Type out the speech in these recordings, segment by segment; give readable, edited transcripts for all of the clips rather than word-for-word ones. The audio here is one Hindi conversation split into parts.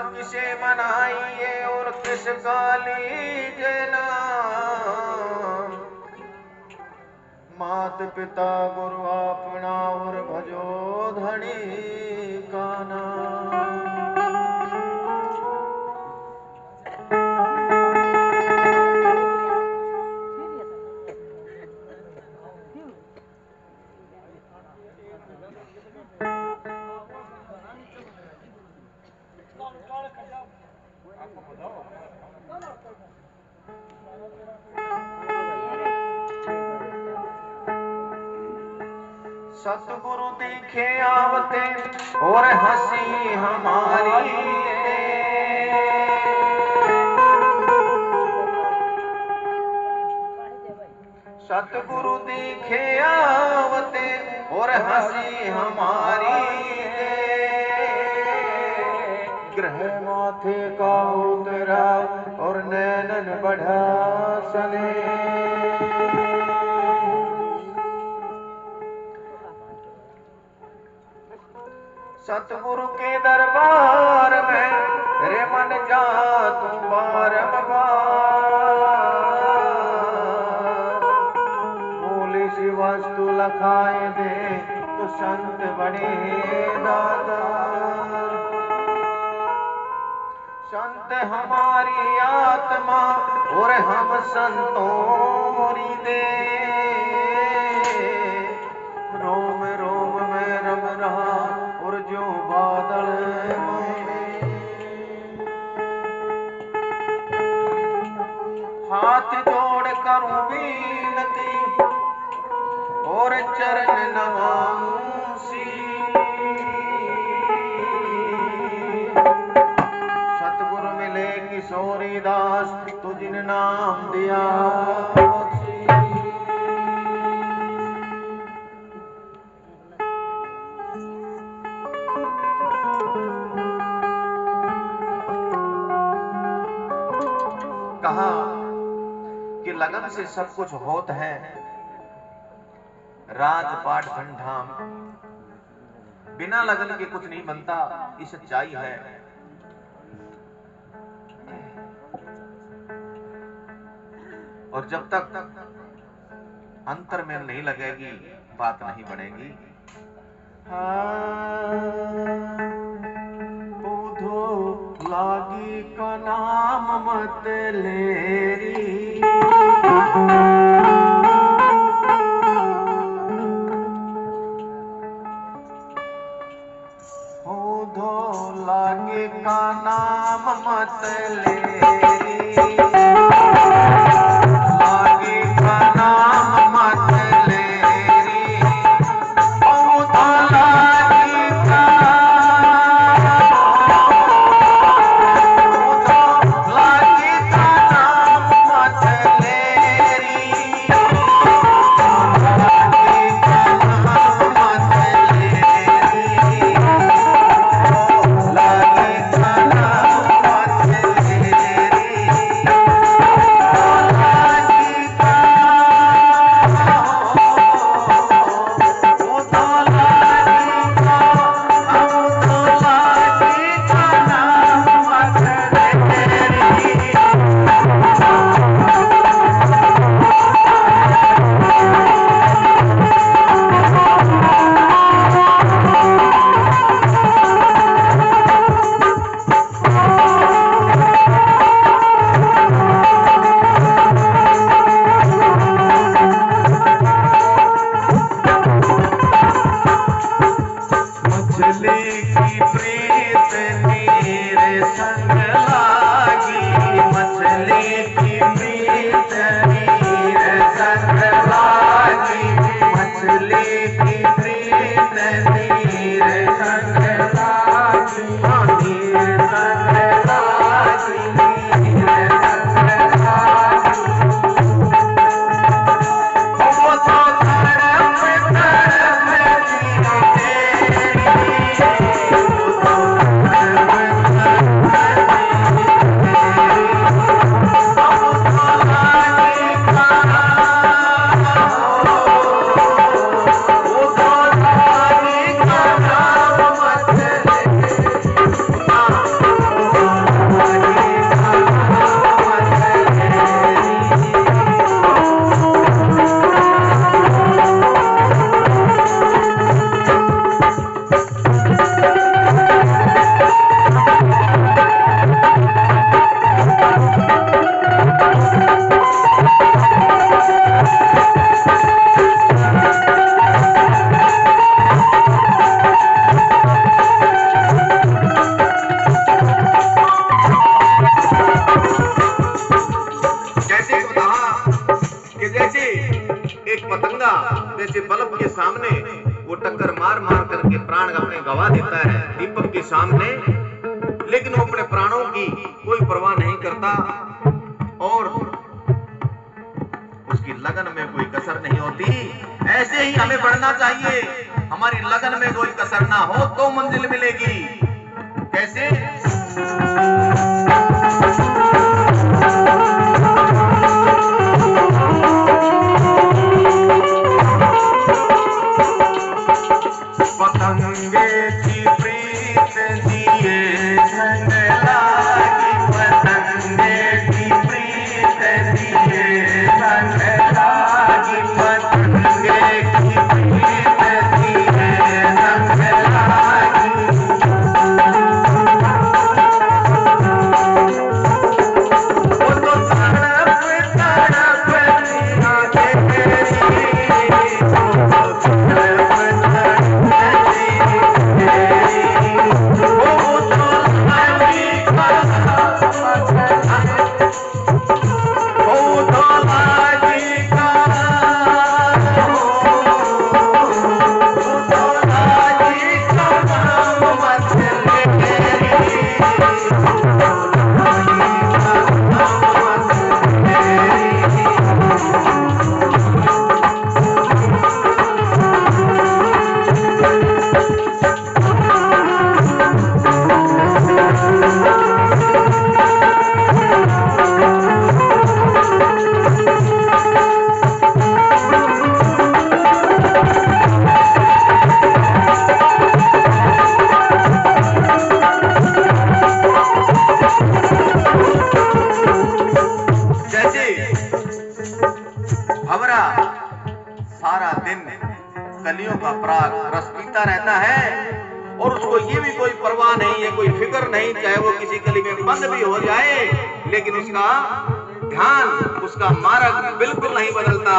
किसे मनाइए और किसका लीजे नाम। मात पिता गुरु अपना और भजो धनी का नाम। सतगुरु दिखे आवते और हंसी हमारी सतगुरु दिखे आवते और हंसी हमारी ग्रह माथे का उतरा और नैनन बढ़ा सने। सतगुरु के दरबार में रे मन जा तू बारंबार। भोली सी वस्तु लखाए दे तो संत बने दादा। संत हमारी आत्मा और हम संतोरी दे। रोम रोम में रम रहा और जो बादल हाथ जोड़ करूं विनती और चरण नवाऊंसी। सतगुरु मिले किशोरी दास तुझिन नाम दिया। कहा कि लगन से सब कुछ होत है। राजपाट धनधाम बिना लगन के कुछ नहीं बनता, ये सच्चाई है। और जब तक अंतर में नहीं लगेगी बात नहीं बनेगी। लागी का नाम मत लेरी। धो लागे का नाम मत लेरी। लागे का नाम मत लेरी। धो लागे का अपने गवा देता है दीपक के सामने, लेकिन वो अपने प्राणों की कोई परवाह नहीं करता और उसकी लगन में कोई कसर नहीं होती। ऐसे ही हमें बढ़ना चाहिए, हमारी लगन में कोई कसर ना हो तो मंजिल मिलेगी। कैसे? पतंगे की प्रीत दिए संग लागी, पतंगे की प्रीत दिए संग लागी, पतंगे की प्रीत दिए संग लागी। वो तो तड़प तड़प जिया कलियों का पराग रस पीता रहता है और उसको ये भी कोई परवाह नहीं है, कोई फिक्र नहीं, चाहे वो किसी कली में बंद भी हो जाए, लेकिन उसका ध्यान, उसका मार्ग बिल्कुल नहीं बदलता।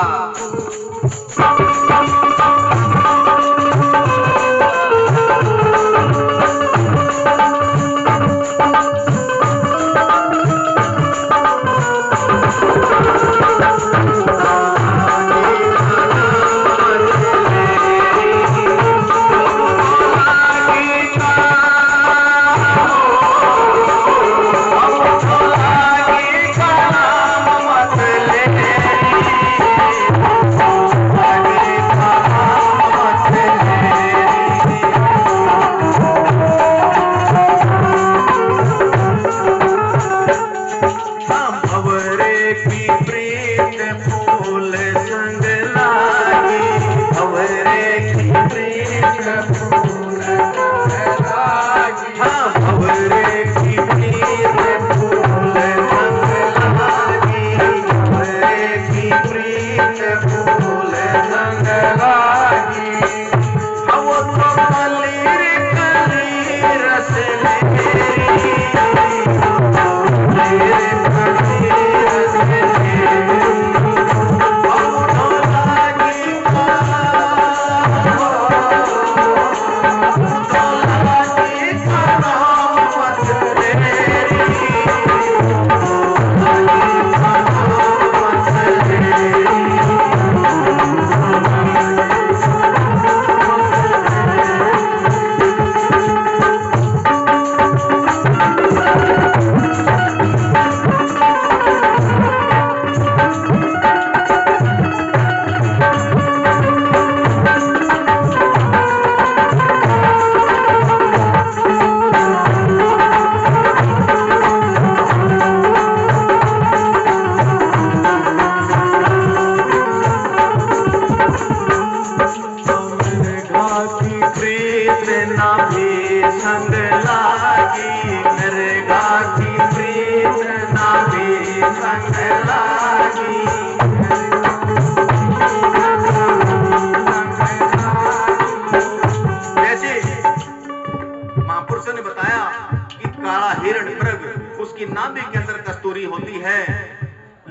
उसकी नाभि के अंदर कस्तूरी होती है,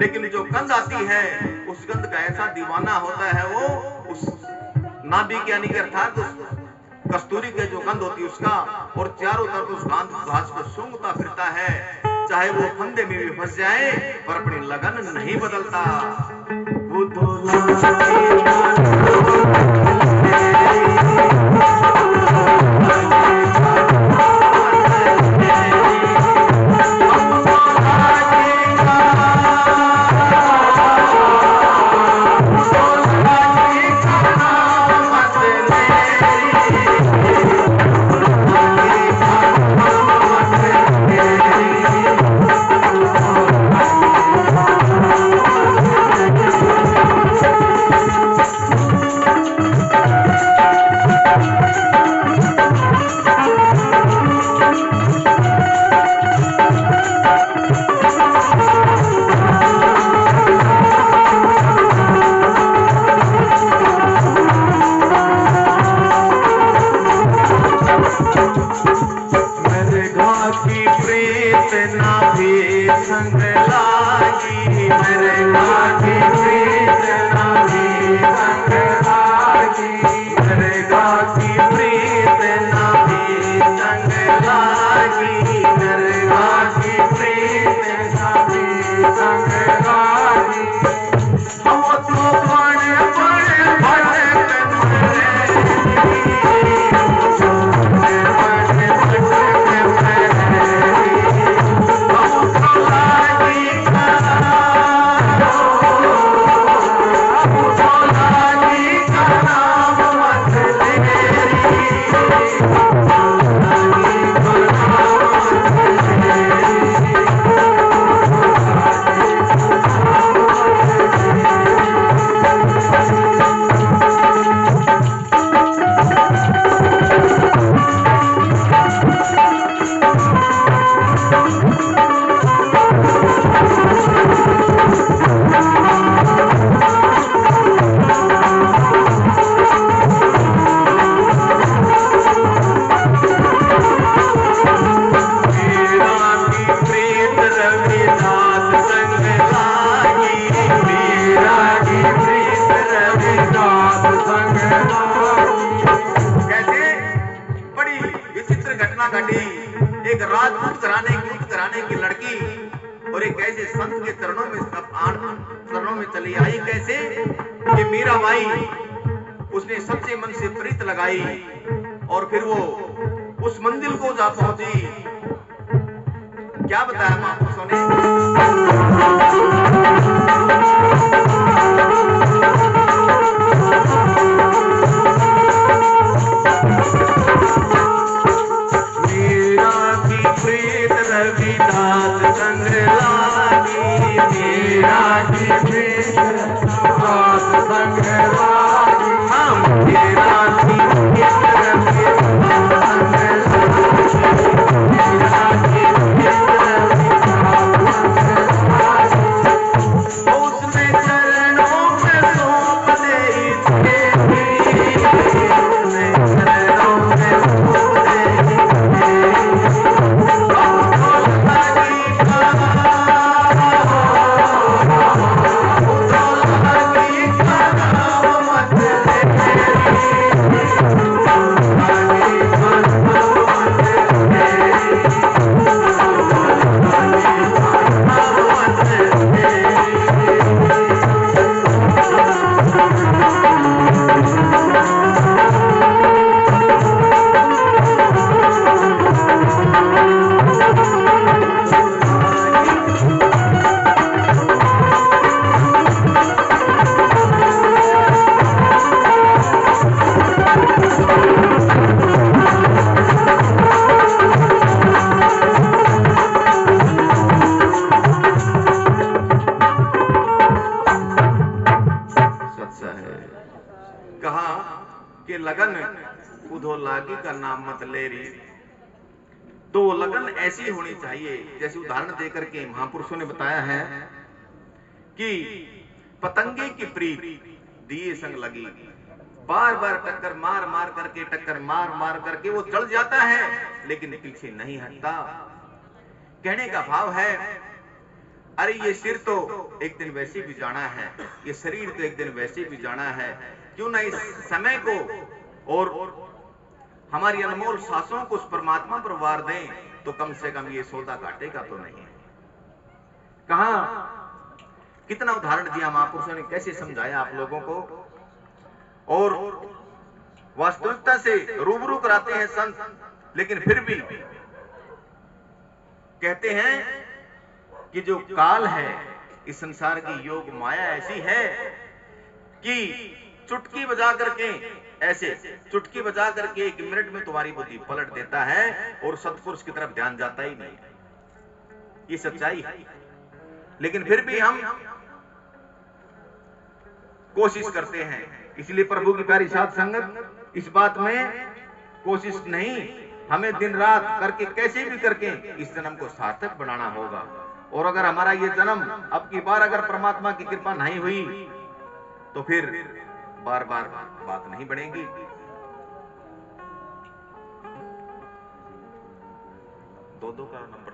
लेकिन जो गंध आती है उस गंध का ऐसा दीवाना होता है वो उस नाभि के यानी कि अर्थात कस्तूरी के जो गंध होती है उसका, और चारों तरफ उस घास को सूंघता फिरता है, चाहे वो फंदे में भी फंस जाए पर अपनी लगन नहीं बदलता। वो तो प्रीत ना भी संग लागी, नरगा की प्रीत ना भी संग लागी, नरगा की प्रीत ना भी संग लागी, नरगा की प्रीत ना भी संग लागी। हम तो बड़े बड़े भटक मरे, एक राजपूत घराने की लड़की और एक ऐसे संत के चरणों में चली आई। कैसे कि मीराबाई उसने सच्चे मन से प्रीत लगाई और फिर वो उस मंदिर को जा पहुंची। क्या बताया महापुरुषों ने? रविदास संग लागी, मेरा की प्रीत रविदास संग लागी, मेरा की प्रीत रविदास संग लागी, मेरा की प्रीत रविदास संग लागी। उसने चरणों में सौंप दे उसने चरणों में सौंप दे। कहा कि लगन उधो लागी का नाम मत लेरी। तो लगन ऐसी होनी चाहिए, जैसे उदाहरण देकर के महापुरुषों ने बताया है कि पतंगे की प्रीत दिए संग लगी। बार बार टक्कर मार मार करके वो जल जाता है लेकिन पीछे नहीं हटता। कहने का भाव है, अरे ये सिर तो एक दिन वैसे भी जाना है, ये शरीर तो एक दिन वैसे भी जाना है, क्यों ना इस समय को और हमारी अनमोल सांसों को उस परमात्मा पर वार दें, तो कम से कम ये सौदा काटेगा तो नहीं। कहा कितना उदाहरण दिया महापुरुषों ने, कैसे समझाया आप लोगों को, और वास्तविकता से रूबरू कराते हैं संत। लेकिन फिर भी कहते हैं कि जो काल है, इस संसार की योग माया ऐसी है कि चुटकी बजा करके, ऐसे चुटकी बजा करके 1 मिनट में तुम्हारी बुद्धि पलट देता है और सत्पुरुष की तरफ ध्यान जाता ही नहीं। ये सच्चाई है। लेकिन फिर भी हम कोशिश करते हैं। इसलिए प्रभु की प्यारी साध संगत इस बात में कोशिश नहीं, हमें दिन रात करके कैसे भी करके इस जन्म को सार्थक बनाना होगा। और अगर हमारा ये जन्म अब की बार अगर परमात्मा की कृपा नहीं हुई तो फिर बार बार बात नहीं बढ़ेगी। दो का नंबर